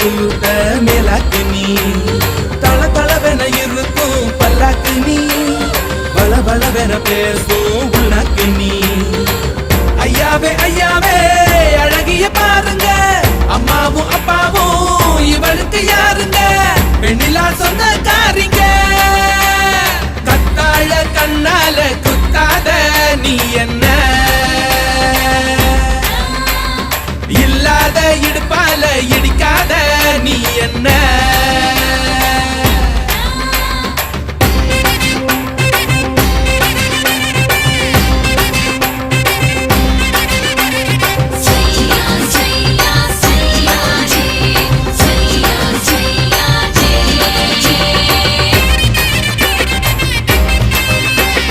புழுத்த மேலாக்கு நீ தள தளவென இருக்கும் பல்லாக்கு நீ பல பலவென பேசும் உள்ளாக்கு நீ ஐயாவே ஐயாவே அழகிய பாருங்க அம்மாவும் அப்பாவும் இவளுக்கு யாருங்க பெண்ணிலா சொந்த காரிங்க கத்தாழ கண்ண